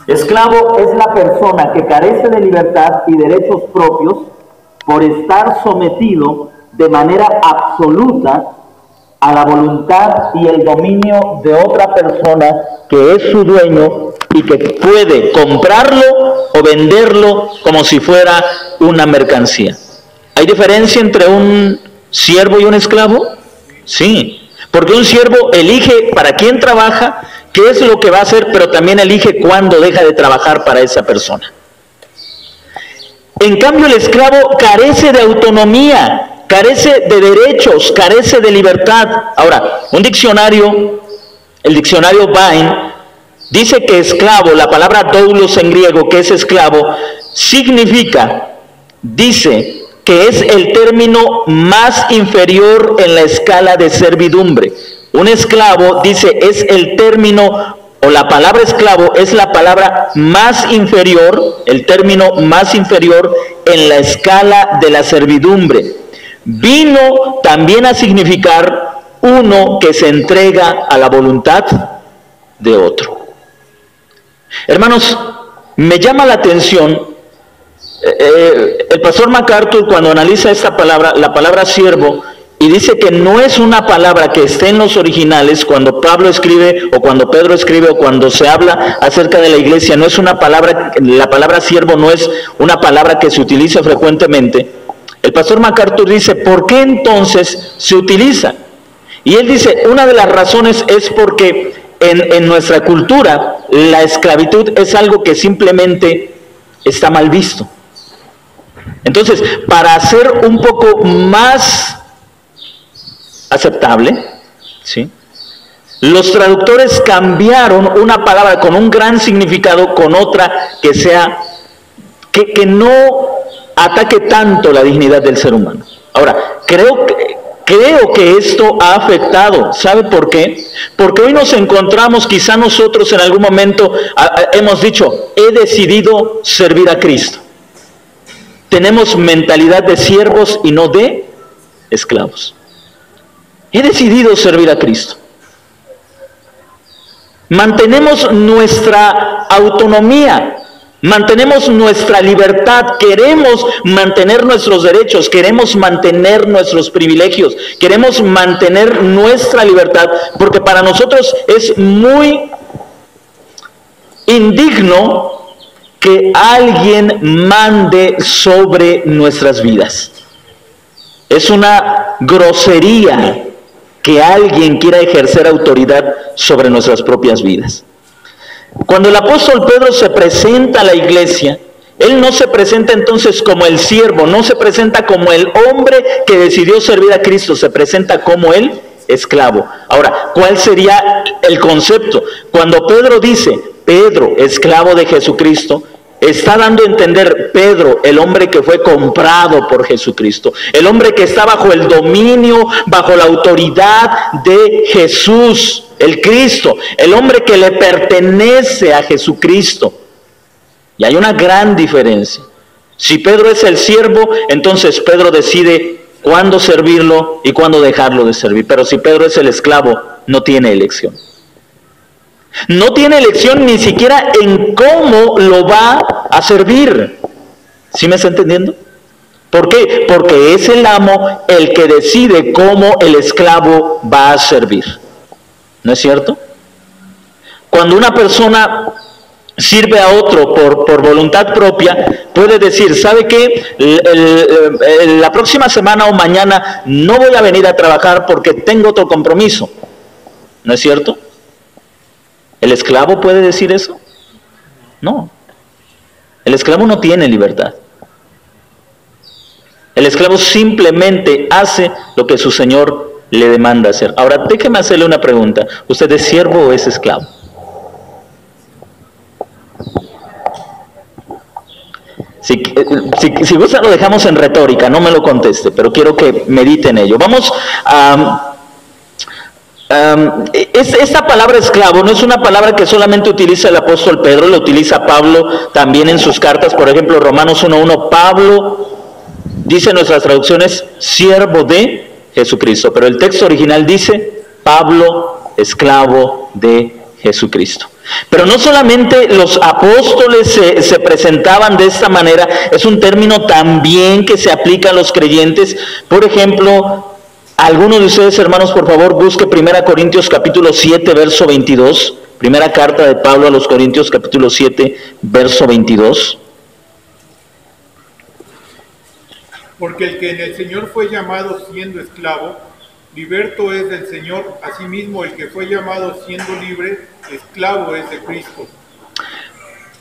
Esclavo es la persona que carece de libertad y derechos propios por estar sometido de manera absoluta a la voluntad y el dominio de otra persona que es su dueño y que puede comprarlo o venderlo como si fuera una mercancía. ¿Hay diferencia entre un siervo y un esclavo? Sí, porque un siervo elige para quién trabaja, qué es lo que va a hacer, pero también elige cuándo deja de trabajar para esa persona. En cambio, el esclavo carece de autonomía, carece de derechos, carece de libertad. Ahora, un diccionario, el diccionario Vine, dice que esclavo, la palabra doulos en griego, que es esclavo, significa, dice que es el término más inferior en la escala de servidumbre. Un esclavo, dice, es el término, o la palabra esclavo es la palabra más inferior, el término más inferior en la escala de la servidumbre. Vino también a significar uno que se entrega a la voluntad de otro. Hermanos, me llama la atención, el pastor MacArthur, cuando analiza esta palabra, la palabra siervo, y dice que no es una palabra que esté en los originales, cuando Pablo escribe, o cuando Pedro escribe, o cuando se habla acerca de la iglesia, no es una palabra, la palabra siervo no es una palabra que se utiliza frecuentemente. El pastor MacArthur dice, ¿por qué entonces se utiliza? Y él dice, una de las razones es porque en nuestra cultura la esclavitud es algo que simplemente está mal visto. Entonces, para hacer un poco más aceptable, ¿sí?, los traductores cambiaron una palabra con un gran significado con otra que sea, que no ataque tanto la dignidad del ser humano. Ahora, creo que esto ha afectado. ¿Sabe por qué? Porque hoy nos encontramos, quizá nosotros en algún momento hemos dicho, he decidido servir a Cristo. Tenemos mentalidad de siervos y no de esclavos. He decidido servir a Cristo. Mantenemos nuestra autonomía, mantenemos nuestra libertad, queremos mantener nuestros derechos, queremos mantener nuestros privilegios, queremos mantener nuestra libertad, porque para nosotros es muy indigno que alguien mande sobre nuestras vidas. Es una grosería que alguien quiera ejercer autoridad sobre nuestras propias vidas. Cuando el apóstol Pedro se presenta a la iglesia, él no se presenta entonces como el siervo, no se presenta como el hombre que decidió servir a Cristo, se presenta como el esclavo. Ahora, ¿cuál sería el concepto? Cuando Pedro dice, Pedro, esclavo de Jesucristo, está dando a entender Pedro, el hombre que fue comprado por Jesucristo, el hombre que está bajo el dominio, bajo la autoridad de Jesús, el Cristo, el hombre que le pertenece a Jesucristo. Y hay una gran diferencia. Si Pedro es el siervo, entonces Pedro decide cuándo servirlo y cuándo dejarlo de servir. Pero si Pedro es el esclavo, no tiene elección. No tiene elección ni siquiera en cómo lo va a servir. ¿Sí me está entendiendo? ¿Por qué? Porque es el amo el que decide cómo el esclavo va a servir. ¿No es cierto? Cuando una persona sirve a otro por voluntad propia, puede decir, ¿sabe qué? La próxima semana o mañana no voy a venir a trabajar porque tengo otro compromiso. ¿No es cierto? ¿El esclavo puede decir eso? No. El esclavo no tiene libertad. El esclavo simplemente hace lo que su señor le demanda hacer. Ahora, déjeme hacerle una pregunta. ¿Usted es siervo o es esclavo? Si gusta lo dejamos en retórica, no me lo conteste, pero quiero que medite en ello. Vamos a... esta palabra esclavo no es una palabra que solamente utiliza el apóstol Pedro, la utiliza Pablo también en sus cartas. Por ejemplo, Romanos 1:1, Pablo dice en nuestras traducciones, siervo de Jesucristo, pero el texto original dice, Pablo, esclavo de Jesucristo. Pero no solamente los apóstoles se presentaban de esta manera, es un término también que se aplica a los creyentes. Por ejemplo, algunos de ustedes, hermanos, por favor, busque 1 Corintios capítulo 7, verso 22. Primera carta de Pablo a los Corintios capítulo 7, verso 22. Porque el que en el Señor fue llamado siendo esclavo, liberto es del Señor. Asimismo, el que fue llamado siendo libre, esclavo es de Cristo.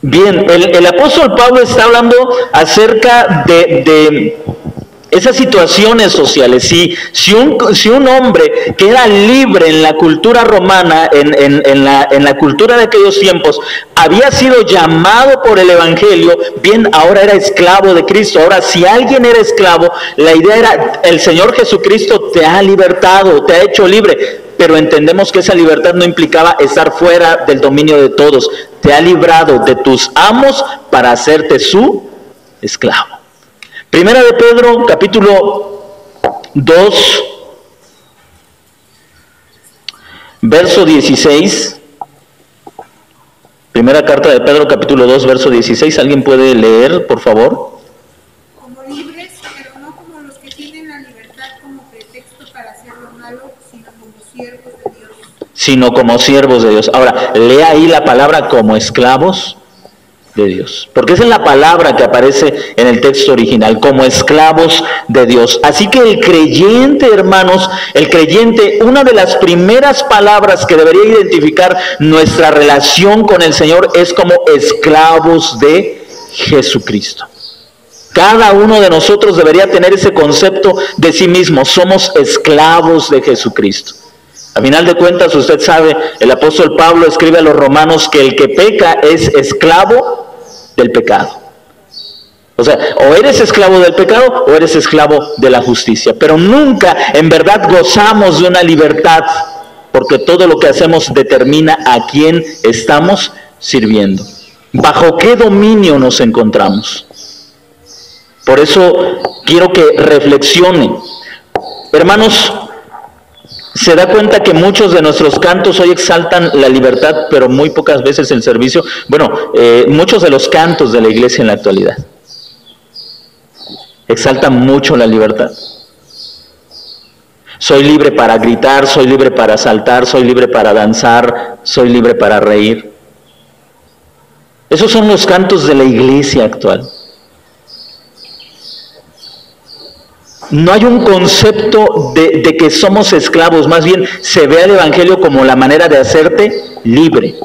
Bien, el apóstol Pablo está hablando acerca de esas situaciones sociales. Si un hombre que era libre en la cultura romana, en la cultura de aquellos tiempos, había sido llamado por el Evangelio, bien, ahora era esclavo de Cristo. Ahora, si alguien era esclavo, la idea era, el Señor Jesucristo te ha libertado, te ha hecho libre. Pero entendemos que esa libertad no implicaba estar fuera del dominio de todos. Te ha librado de tus amos para hacerte su esclavo. Primera de Pedro, capítulo 2, verso 16. Primera carta de Pedro, capítulo 2, verso 16. ¿Alguien puede leer, por favor? Como libres, pero no como los que tienen la libertad como pretexto para hacer lo malo, sino como siervos de Dios. Sino como siervos de Dios. Ahora, lea ahí la palabra como esclavos de Dios, porque esa es la palabra que aparece en el texto original, como esclavos de Dios. Así que el creyente, hermanos, una de las primeras palabras que debería identificar nuestra relación con el Señor es como esclavos de Jesucristo. Cada uno de nosotros debería tener ese concepto de sí mismo, somos esclavos de Jesucristo. A final de cuentas, usted sabe, el apóstol Pablo escribe a los romanos que el que peca es esclavo del pecado. O sea, o eres esclavo del pecado o eres esclavo de la justicia. Pero nunca en verdad gozamos de una libertad, porque todo lo que hacemos determina a quién estamos sirviendo. ¿Bajo qué dominio nos encontramos? Por eso quiero que reflexione. Hermanos, se da cuenta que muchos de nuestros cantos hoy exaltan la libertad, pero muy pocas veces el servicio. Bueno, muchos de los cantos de la iglesia en la actualidad exaltan mucho la libertad. Soy libre para gritar, soy libre para saltar, soy libre para danzar, soy libre para reír. Esos son los cantos de la iglesia actual. No hay un concepto de que somos esclavos, más bien se ve al Evangelio como la manera de hacerte libre.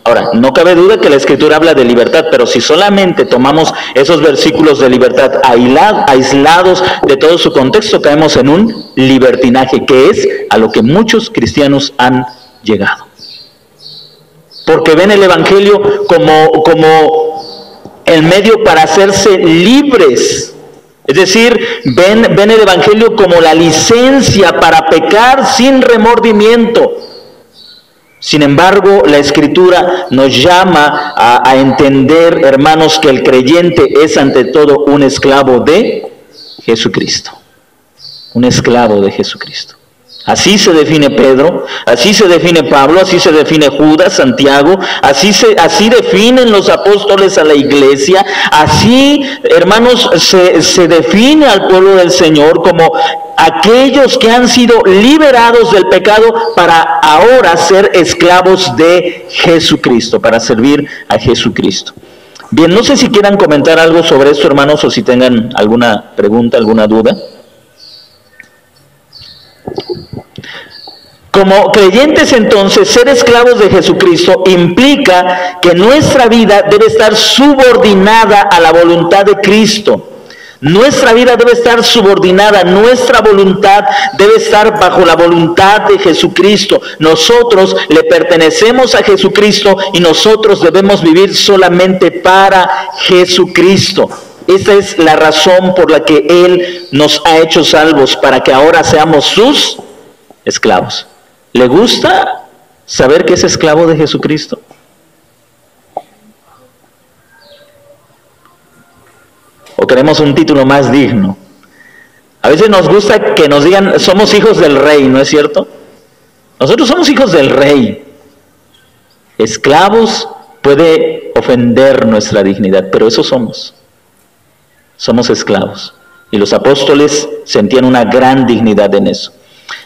Ahora, no cabe duda que la Escritura habla de libertad, pero si solamente tomamos esos versículos de libertad aislados de todo su contexto, caemos en un libertinaje, que es a lo que muchos cristianos han llegado. Porque ven el Evangelio como el medio para hacerse libres. Es decir, ven el Evangelio como la licencia para pecar sin remordimiento. Sin embargo, la Escritura nos llama a entender, hermanos, que el creyente es ante todo un esclavo de Jesucristo. Un esclavo de Jesucristo. Así se define Pedro, así se define Pablo, así se define Judas, Santiago, así definen los apóstoles a la iglesia, así, hermanos, se define al pueblo del Señor como aquellos que han sido liberados del pecado para ahora ser esclavos de Jesucristo, para servir a Jesucristo. Bien, no sé si quieran comentar algo sobre esto, hermanos, o si tengan alguna pregunta, alguna duda. Como creyentes, entonces, ser esclavos de Jesucristo implica que nuestra vida debe estar subordinada a la voluntad de Cristo. Nuestra vida debe estar subordinada, nuestra voluntad debe estar bajo la voluntad de Jesucristo. Nosotros le pertenecemos a Jesucristo y nosotros debemos vivir solamente para Jesucristo. Esta es la razón por la que Él nos ha hecho salvos, para que ahora seamos sus esclavos. ¿Le gusta saber que es esclavo de Jesucristo? ¿O queremos un título más digno? A veces nos gusta que nos digan, somos hijos del rey, ¿no es cierto? Nosotros somos hijos del rey. Esclavos puede ofender nuestra dignidad, pero eso somos. Somos esclavos. Y los apóstoles sentían una gran dignidad en eso.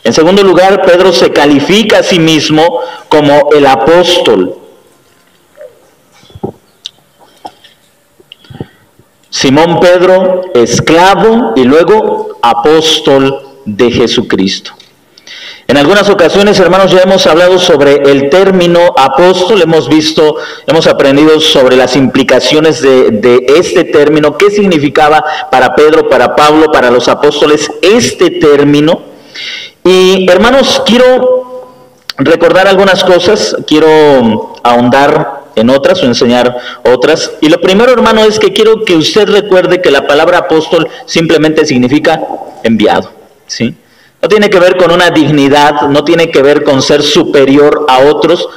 En segundo lugar, Pedro se califica a sí mismo como el apóstol. Simón Pedro, esclavo y luego apóstol de Jesucristo. En algunas ocasiones, hermanos, ya hemos hablado sobre el término apóstol, hemos aprendido sobre las implicaciones de este término, qué significaba para Pedro, para Pablo, para los apóstoles este término. Y hermanos, quiero recordar algunas cosas, quiero ahondar en otras o enseñar otras. Y lo primero, hermano, es que quiero que usted recuerde que la palabra apóstol simplemente significa enviado, ¿sí? No tiene que ver con una dignidad, no tiene que ver con ser superior a otros,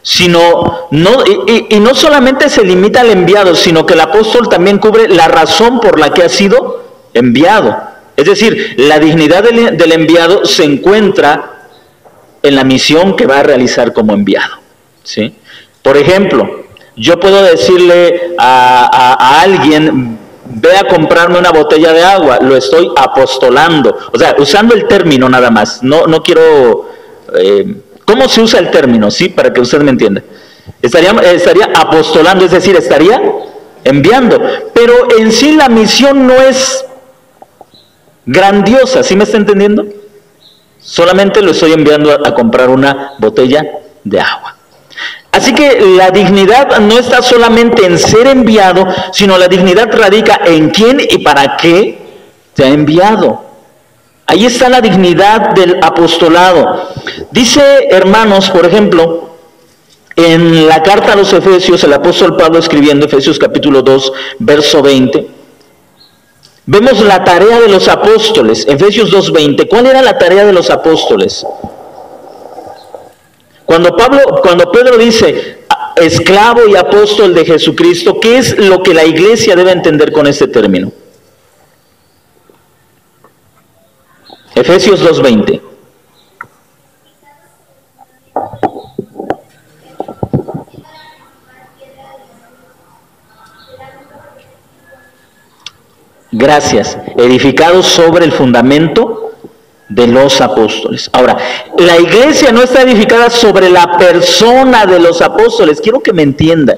sino, no solamente se limita al enviado, sino que el apóstol también cubre la razón por la que ha sido enviado. Es decir, la dignidad del enviado se encuentra en la misión que va a realizar como enviado, ¿sí? Por ejemplo, yo puedo decirle a alguien, ve a comprarme una botella de agua, lo estoy apostolando, o sea, usando el término nada más, no quiero, ¿cómo se usa el término? Sí, para que usted me entienda. Estaría apostolando, es decir, estaría enviando, pero en sí la misión no es grandiosa, ¿sí me está entendiendo? Solamente lo estoy enviando a comprar una botella de agua. Así que la dignidad no está solamente en ser enviado, sino la dignidad radica en quién y para qué te ha enviado. Ahí está la dignidad del apostolado. Dice, hermanos, por ejemplo, en la carta a los Efesios, el apóstol Pablo escribiendo, Efesios capítulo 2, verso 20, vemos la tarea de los apóstoles, Efesios 2:20. ¿Cuál era la tarea de los apóstoles? Cuando Pedro dice esclavo y apóstol de Jesucristo, ¿qué es lo que la iglesia debe entender con este término? Efesios 2:20. Gracias. Edificados sobre el fundamento de los apóstoles. Ahora, la iglesia no está edificada sobre la persona de los apóstoles. Quiero que me entienda.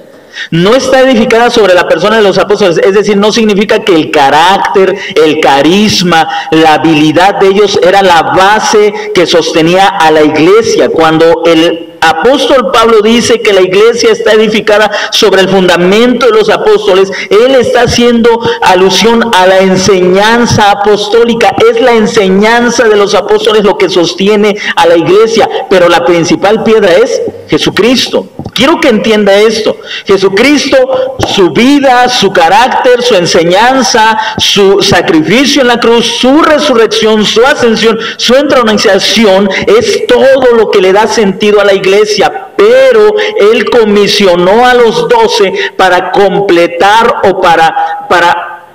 No está edificada sobre la persona de los apóstoles. Es decir, no significa que el carácter, el carisma, la habilidad de ellos era la base que sostenía a la iglesia. Cuando el apóstol Pablo dice que la iglesia está edificada sobre el fundamento de los apóstoles, él está haciendo alusión a la enseñanza apostólica. Es la enseñanza de los apóstoles lo que sostiene a la iglesia, pero la principal piedra es Jesucristo. Quiero que entienda esto. Jesucristo, su vida, su carácter, su enseñanza, su sacrificio en la cruz, su resurrección, su ascensión, su entronización, es todo lo que le da sentido a la iglesia. Pero Él comisionó a los 12 para completar o para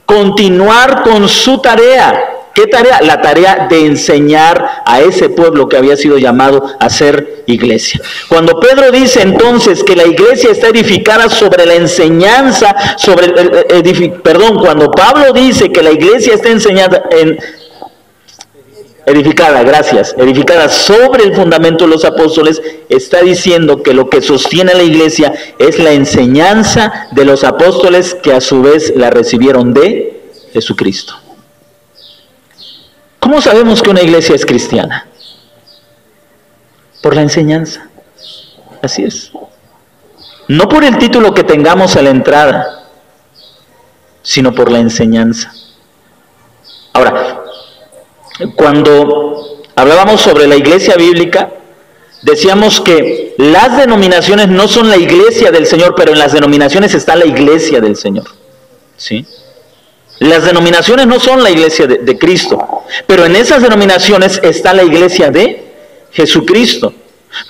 continuar con su tarea. ¿Qué tarea? La tarea de enseñar a ese pueblo que había sido llamado a ser iglesia. Cuando Pedro dice entonces que la iglesia está edificada sobre la enseñanza, cuando Pablo dice que la iglesia está edificada sobre el fundamento de los apóstoles, está diciendo que lo que sostiene a la iglesia es la enseñanza de los apóstoles, que a su vez la recibieron de Jesucristo. ¿Cómo sabemos que una iglesia es cristiana? Por la enseñanza. Así es. No por el título que tengamos a la entrada, sino por la enseñanza. Ahora, cuando hablábamos sobre la iglesia bíblica, decíamos que las denominaciones no son la iglesia del Señor, pero en las denominaciones está la iglesia del Señor. ¿Sí? Las denominaciones no son la iglesia de Cristo, pero en esas denominaciones está la iglesia de Jesucristo.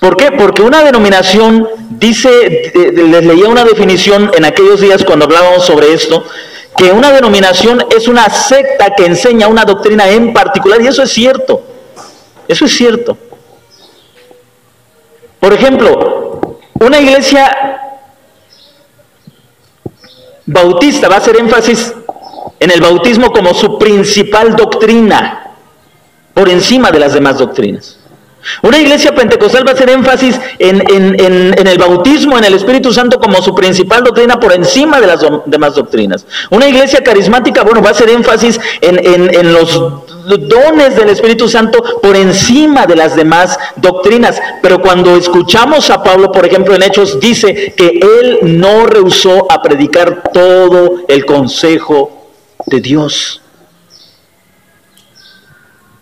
¿Por qué? Porque una denominación, les leía una definición en aquellos días cuando hablábamos sobre esto, que una denominación es una secta que enseña una doctrina en particular, y eso es cierto. Eso es cierto. Por ejemplo, Una iglesia bautista va a hacer énfasis en el bautismo como su principal doctrina, por encima de las demás doctrinas. Una iglesia pentecostal va a hacer énfasis en el bautismo en el Espíritu Santo como su principal doctrina por encima de las demás doctrinas. Una iglesia carismática, bueno, va a hacer énfasis en los dones del Espíritu Santo por encima de las demás doctrinas. Pero cuando escuchamos a Pablo, por ejemplo, en Hechos, dice que él no rehusó a predicar todo el consejo de Dios.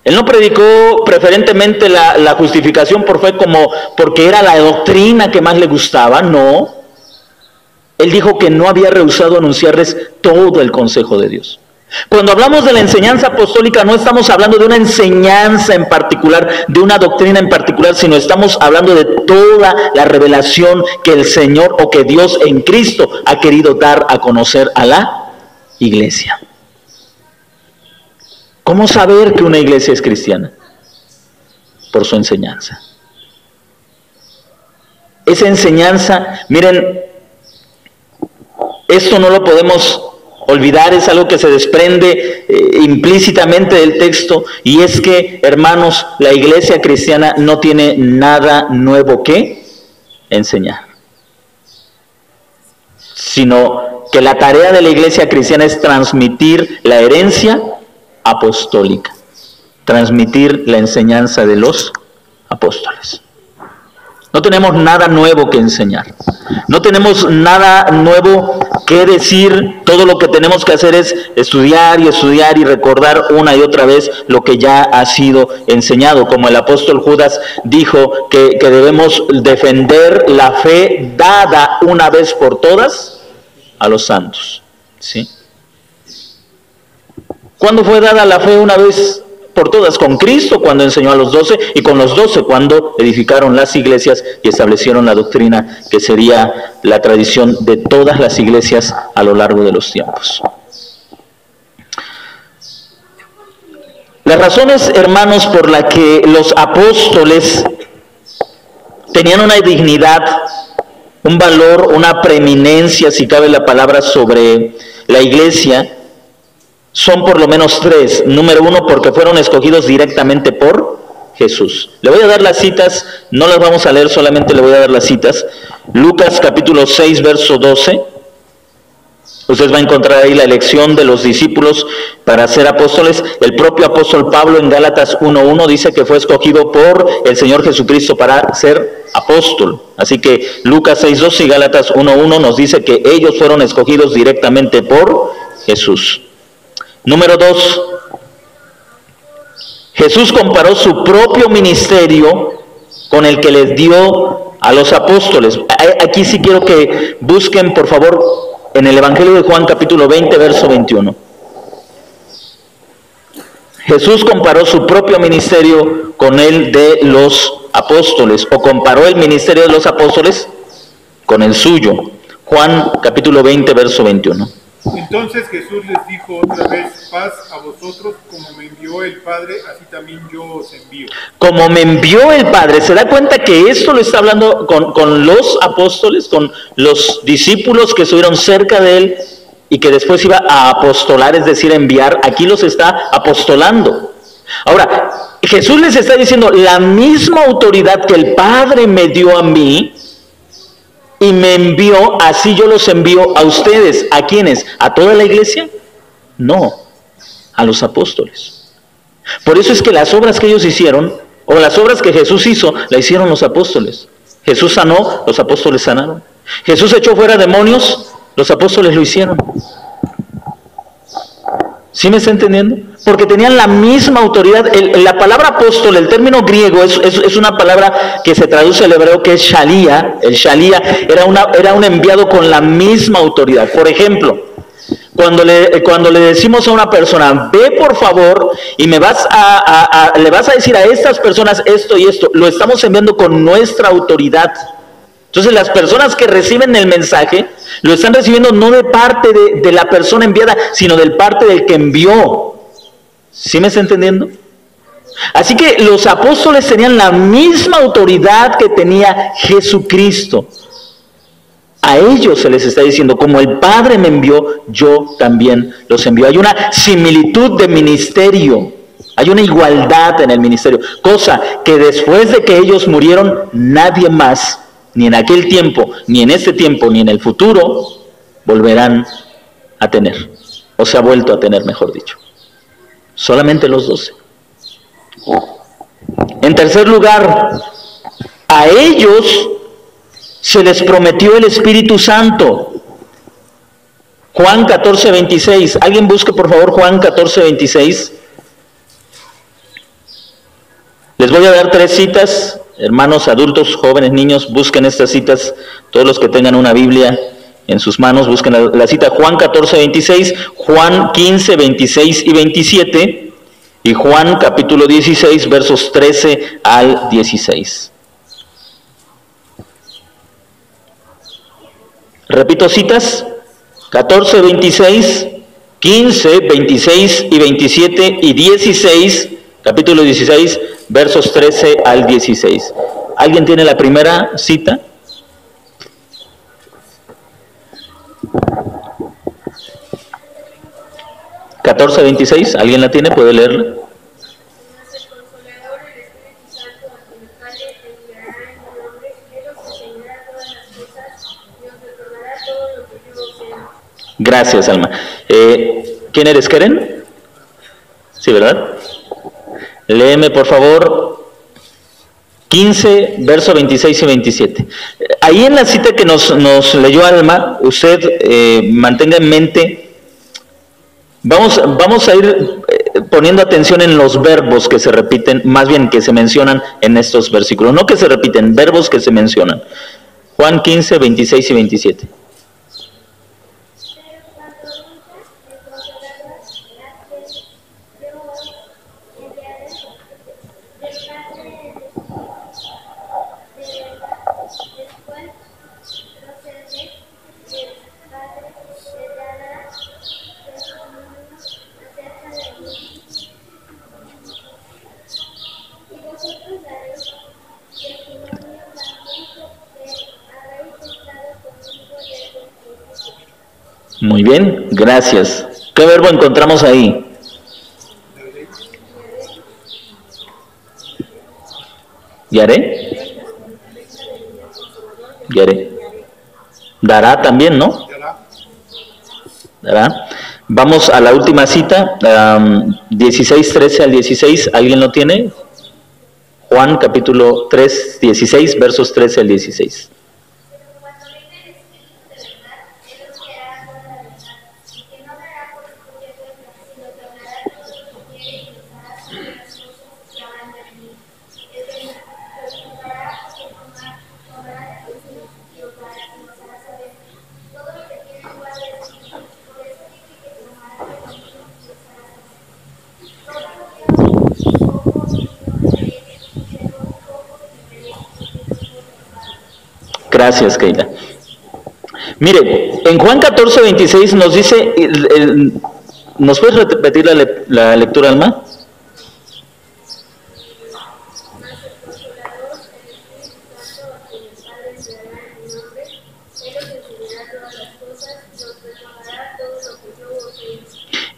Él no predicó preferentemente la justificación por fe porque era la doctrina que más le gustaba, no. Él dijo que no había rehusado anunciarles todo el consejo de Dios. Cuando hablamos de la enseñanza apostólica, no estamos hablando de una enseñanza en particular, de una doctrina en particular, sino estamos hablando de toda la revelación que el Señor o que Dios en Cristo ha querido dar a conocer a la iglesia. ¿Cómo saber que una iglesia es cristiana? Por su enseñanza. Esa enseñanza, miren, esto no lo podemos olvidar, es algo que se desprende implícitamente del texto, y es que, hermanos, la iglesia cristiana no tiene nada nuevo que enseñar, sino que la tarea de la iglesia cristiana es transmitir la herencia apostólica, transmitir la enseñanza de los apóstoles. No tenemos nada nuevo que enseñar, no tenemos nada nuevo que decir. Todo lo que tenemos que hacer es estudiar y recordar una y otra vez lo que ya ha sido enseñado, como el apóstol Judas dijo que debemos defender la fe dada una vez por todas a los santos, ¿sí? ¿Cuándo fue dada la fe una vez por todas? Con Cristo, cuando enseñó a los 12, y con los 12 cuando edificaron las iglesias y establecieron la doctrina que sería la tradición de todas las iglesias a lo largo de los tiempos. Las razones, hermanos, por las que los apóstoles tenían una dignidad, un valor, una preeminencia, si cabe la palabra, sobre la iglesia, son por lo menos tres. Número uno, porque fueron escogidos directamente por Jesús. Le voy a dar las citas, no las vamos a leer, solamente le voy a dar las citas. Lucas capítulo 6, verso 12. Usted va a encontrar ahí la elección de los discípulos para ser apóstoles. El propio apóstol Pablo en Gálatas 1:1 dice que fue escogido por el Señor Jesucristo para ser apóstol. Así que Lucas 6:12 y Gálatas 1:1 nos dice que ellos fueron escogidos directamente por Jesús. Número 2, Jesús comparó su propio ministerio con el que les dio a los apóstoles. Aquí sí quiero que busquen, por favor, en el Evangelio de Juan, capítulo 20, verso 21. Jesús comparó su propio ministerio con el de los apóstoles, o comparó el ministerio de los apóstoles con el suyo. Juan, capítulo 20, verso 21. Entonces Jesús les dijo otra vez: paz a vosotros, como me envió el Padre, así también yo os envío. Como me envió el Padre. ¿Se da cuenta que esto lo está hablando con los apóstoles, con los discípulos que estuvieron cerca de él y que después iba a apostolar, es decir, enviar? Aquí los está apostolando. Ahora, Jesús les está diciendo: la misma autoridad que el Padre me dio a mí y me envió, así yo los envío a ustedes. ¿A quiénes? ¿A toda la iglesia? No, a los apóstoles. Por eso es que las obras que ellos hicieron, o las obras que Jesús hizo, la hicieron los apóstoles. Jesús sanó, los apóstoles sanaron. Jesús echó fuera demonios, los apóstoles lo hicieron. ¿Sí me está entendiendo? Porque tenían la misma autoridad. La palabra apóstol, el término griego, es una palabra que se traduce al hebreo, que es shalía. El shalía era un enviado con la misma autoridad. Por ejemplo, cuando le decimos a una persona: ve por favor y le vas a decir a estas personas esto y esto, lo estamos enviando con nuestra autoridad. Entonces las personas que reciben el mensaje lo están recibiendo no de parte de la persona enviada, sino de parte del que envió. ¿Sí me está entendiendo? Así que los apóstoles tenían la misma autoridad que tenía Jesucristo. A ellos se les está diciendo, como el Padre me envió, yo también los envío. Hay una similitud de ministerio, hay una igualdad en el ministerio, cosa que después de que ellos murieron, nadie más, ni en aquel tiempo, ni en este tiempo, ni en el futuro, volverán a tener, o se ha vuelto a tener, mejor dicho. Solamente los 12. En tercer lugar, a ellos se les prometió el Espíritu Santo. Juan 14:26. Alguien busque por favor Juan 14:26. Les voy a dar 3 citas. Hermanos, adultos, jóvenes, niños, busquen estas citas. Todos los que tengan una Biblia en sus manos, busquen la cita. Juan 14:26, Juan 15:26 y 27, y Juan capítulo 16, versos 13 al 16. Repito citas, 14, 26, 15, 26 y 27 y 16, capítulo 16, versos 13 al 16. ¿Alguien tiene la primera cita? ¿14:26? ¿Alguien la tiene? ¿Puede leerla? Gracias, Alma. ¿Quién eres, Keren? Sí, ¿verdad? Léeme, por favor, 15, verso 26 y 27. Ahí en la cita que nos leyó Alma, usted mantenga en mente, vamos a ir poniendo atención en los verbos que se repiten, más bien que se mencionan en estos versículos. No que se repiten, verbos que se mencionan. Juan 15, 26 y 27. Muy bien, gracias. ¿Qué verbo encontramos ahí? ¿Yaré? Yaré. Dará también, ¿no? Dará. Vamos a la última cita, 16, 13 al 16. ¿Alguien lo tiene? Juan capítulo 3, 16, versos 13 al 16. Gracias, Keila. Mire, en Juan 14, 26 nos dice, ¿nos puedes repetir la lectura, Alma?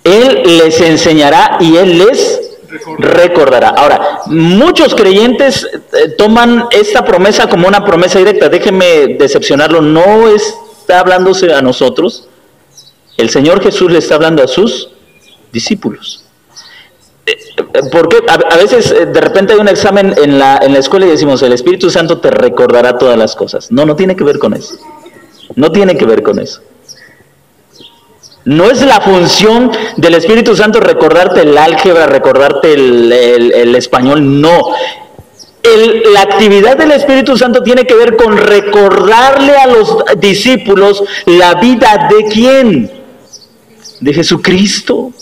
Él les enseñará y Él les recordará. Ahora, muchos creyentes toman esta promesa como una promesa directa. Déjenme decepcionarlo, no está hablándose a nosotros. El Señor Jesús le está hablando a sus discípulos. Porque a veces de repente hay un examen en la escuela y decimos, el Espíritu Santo te recordará todas las cosas. No tiene que ver con eso. No tiene que ver con eso. No es la función del Espíritu Santo recordarte el álgebra, recordarte el español, no. La actividad del Espíritu Santo tiene que ver con recordarle a los discípulos la vida de ¿quién? De Jesucristo.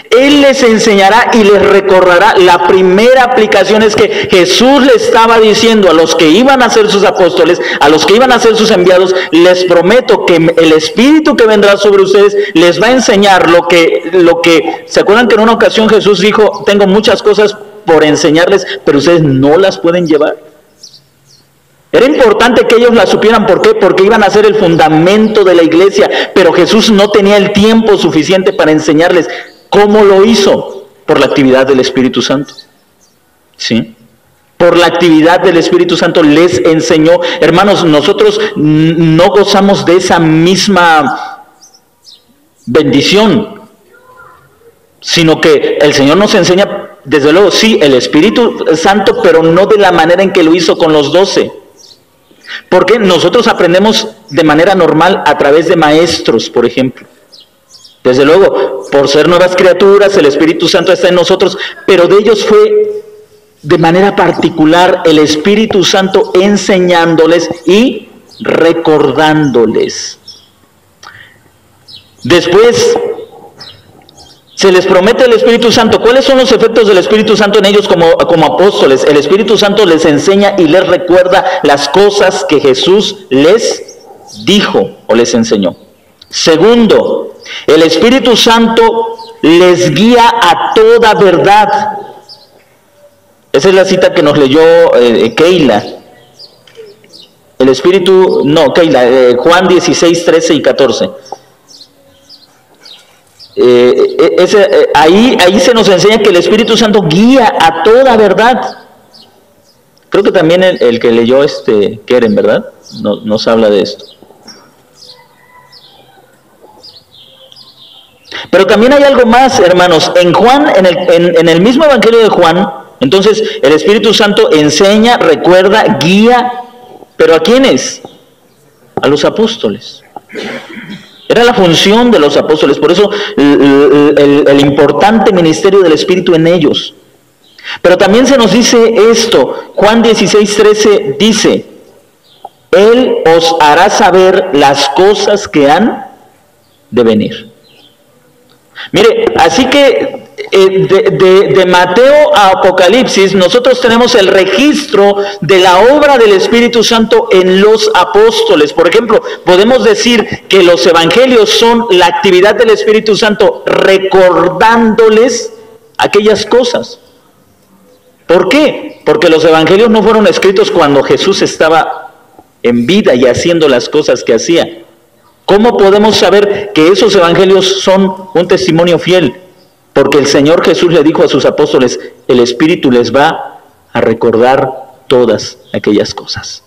Él les enseñará y les recordará. La primera aplicación es que Jesús le estaba diciendo a los que iban a ser sus apóstoles, a los que iban a ser sus enviados, les prometo que el Espíritu que vendrá sobre ustedes les va a enseñar lo que ¿se acuerdan que en una ocasión Jesús dijo, tengo muchas cosas por enseñarles, pero ustedes no las pueden llevar? Era importante que ellos la supieran. ¿Por qué? Porque iban a ser el fundamento de la iglesia, pero Jesús no tenía el tiempo suficiente para enseñarles. ¿Cómo lo hizo? Por la actividad del Espíritu Santo. ¿Sí? Por la actividad del Espíritu Santo les enseñó. Hermanos, nosotros no gozamos de esa misma bendición, sino que el Señor nos enseña, desde luego, sí, el Espíritu Santo, pero no de la manera en que lo hizo con los 12. Porque nosotros aprendemos de manera normal a través de maestros, por ejemplo. Desde luego, por ser nuevas criaturas, el Espíritu Santo está en nosotros, pero de ellos fue de manera particular el Espíritu Santo enseñándoles y recordándoles. Después se les promete el Espíritu Santo. ¿Cuáles son los efectos del Espíritu Santo en ellos como apóstoles? El Espíritu Santo les enseña y les recuerda las cosas que Jesús les dijo o les enseñó. Segundo, el Espíritu Santo les guía a toda verdad. Esa es la cita que nos leyó Keila. El Espíritu, no, Keila, Juan 16, 13 y 14. Ahí se nos enseña que el Espíritu Santo guía a toda verdad. Creo que también el que leyó Keren, ¿verdad? Nos habla de esto. Pero también hay algo más, hermanos. En Juan, en el mismo Evangelio de Juan, entonces el Espíritu Santo enseña, recuerda, guía, ¿pero a quiénes? A los apóstoles. Era la función de los apóstoles, por eso el importante ministerio del Espíritu en ellos. Pero también se nos dice esto, Juan 16, 13 dice, Él os hará saber las cosas que han de venir. Mire, así que de Mateo a Apocalipsis, nosotros tenemos el registro de la obra del Espíritu Santo en los apóstoles. Por ejemplo, podemos decir que los evangelios son la actividad del Espíritu Santo recordándoles aquellas cosas. ¿Por qué? Porque los evangelios no fueron escritos cuando Jesús estaba en vida y haciendo las cosas que hacía. ¿Cómo podemos saber que esos evangelios son un testimonio fiel? Porque el Señor Jesús le dijo a sus apóstoles, el Espíritu les va a recordar todas aquellas cosas.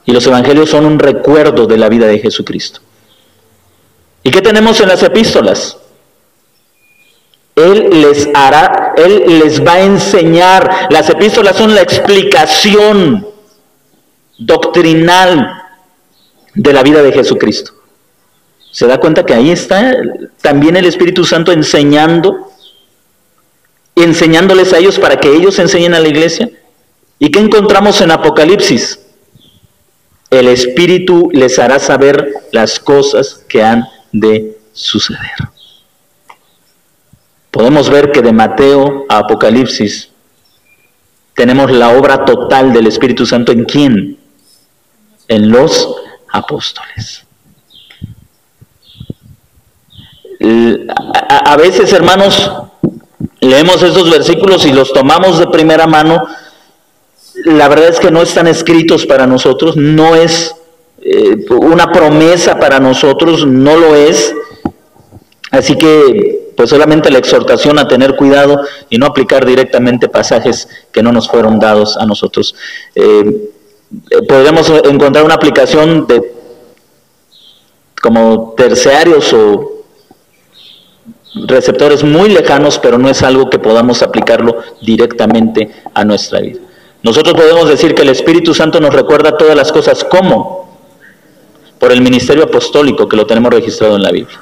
Y los evangelios son un recuerdo de la vida de Jesucristo. ¿Y qué tenemos en las epístolas? Él les va a enseñar. Las epístolas son la explicación doctrinal de la vida de Jesucristo. ¿Se da cuenta que ahí está también el Espíritu Santo enseñándoles a ellos para que ellos enseñen a la iglesia? ¿Y qué encontramos en Apocalipsis? El Espíritu les hará saber las cosas que han de suceder. Podemos ver que de Mateo a Apocalipsis tenemos la obra total del Espíritu Santo. ¿En quién? En los apóstoles. A veces, hermanos, leemos estos versículos y los tomamos de primera mano. La verdad es que no están escritos para nosotros, no es una promesa para nosotros, no lo es. Así que, pues solamente la exhortación a tener cuidado y no aplicar directamente pasajes que no nos fueron dados a nosotros. Podríamos encontrar una aplicación de como terciarios o receptores muy lejanos, pero no es algo que podamos aplicarlo directamente a nuestra vida. Nosotros podemos decir que el Espíritu Santo nos recuerda todas las cosas. ¿Cómo? Por el ministerio apostólico que lo tenemos registrado en la Biblia.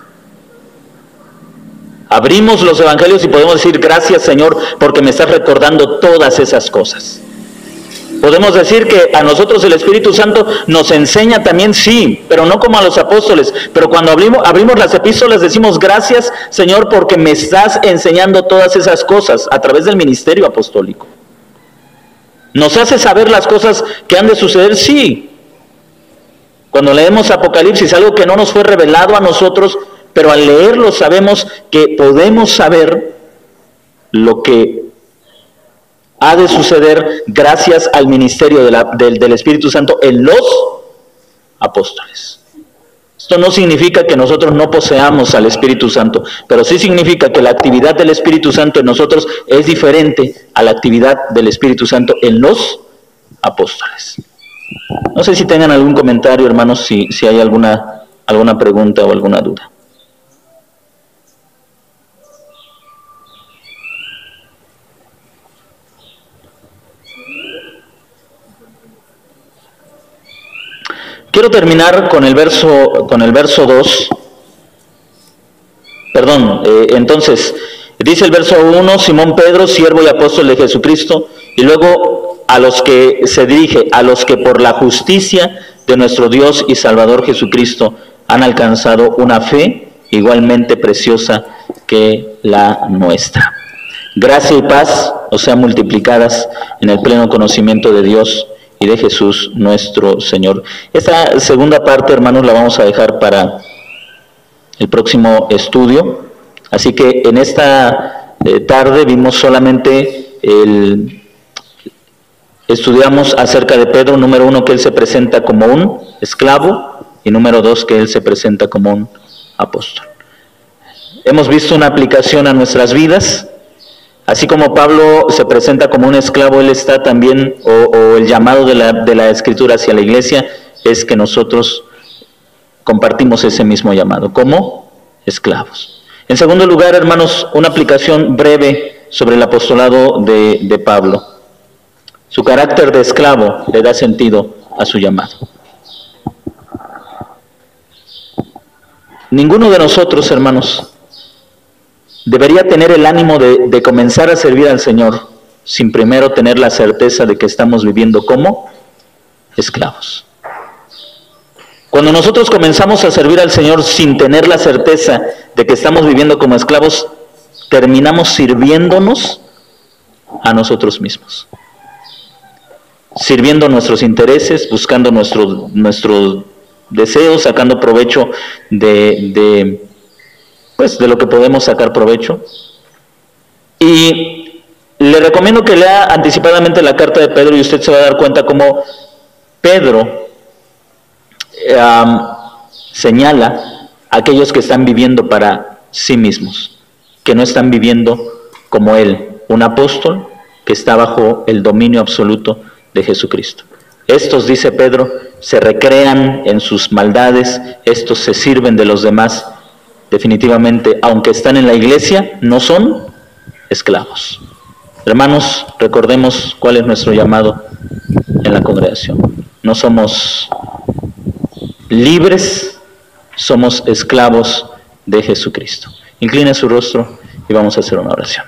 Abrimos los evangelios y podemos decir, gracias Señor, porque me estás recordando todas esas cosas. Podemos decir que a nosotros el Espíritu Santo nos enseña también, sí, pero no como a los apóstoles. Pero cuando abrimos las epístolas decimos, gracias Señor, porque me estás enseñando todas esas cosas a través del ministerio apostólico. ¿Nos hace saber las cosas que han de suceder? Sí. Cuando leemos Apocalipsis, algo que no nos fue revelado a nosotros, pero al leerlo sabemos que podemos saber lo que ha de suceder gracias al ministerio del Espíritu Santo en los apóstoles. Esto no significa que nosotros no poseamos al Espíritu Santo, pero sí significa que la actividad del Espíritu Santo en nosotros es diferente a la actividad del Espíritu Santo en los apóstoles. No sé si tengan algún comentario, hermanos, si hay alguna pregunta o alguna duda. Quiero terminar con el verso 2. Entonces, dice el verso 1, Simón Pedro, siervo y apóstol de Jesucristo, y luego a los que se dirige, a los que por la justicia de nuestro Dios y Salvador Jesucristo han alcanzado una fe igualmente preciosa que la nuestra. Gracia y paz os sean multiplicadas en el pleno conocimiento de Dios y de Jesús nuestro Señor. Esta segunda parte, hermanos, la vamos a dejar para el próximo estudio. Así que en esta tarde vimos solamente estudiamos acerca de Pedro, número 1, que él se presenta como un esclavo, y número 2, que él se presenta como un apóstol. Hemos visto una aplicación a nuestras vidas. Así como Pablo se presenta como un esclavo, él está también, o el llamado de la Escritura hacia la iglesia es que nosotros compartimos ese mismo llamado, como esclavos. En segundo lugar, hermanos, una aplicación breve sobre el apostolado de Pablo. Su carácter de esclavo le da sentido a su llamado. Ninguno de nosotros, hermanos, debería tener el ánimo de comenzar a servir al Señor sin primero tener la certeza de que estamos viviendo como esclavos. Cuando nosotros comenzamos a servir al Señor sin tener la certeza de que estamos viviendo como esclavos, terminamos sirviéndonos a nosotros mismos. Sirviendo nuestros intereses, buscando nuestro deseo, sacando provecho de lo que podemos sacar provecho. Y le recomiendo que lea anticipadamente la carta de Pedro y usted se va a dar cuenta cómo Pedro señala a aquellos que están viviendo para sí mismos, que no están viviendo como él, un apóstol que está bajo el dominio absoluto de Jesucristo. Estos, dice Pedro, se recrean en sus maldades, estos se sirven de los demás. Definitivamente, aunque están en la iglesia, no son esclavos. Hermanos, recordemos cuál es nuestro llamado en la congregación. No somos libres, somos esclavos de Jesucristo. Incline su rostro y vamos a hacer una oración.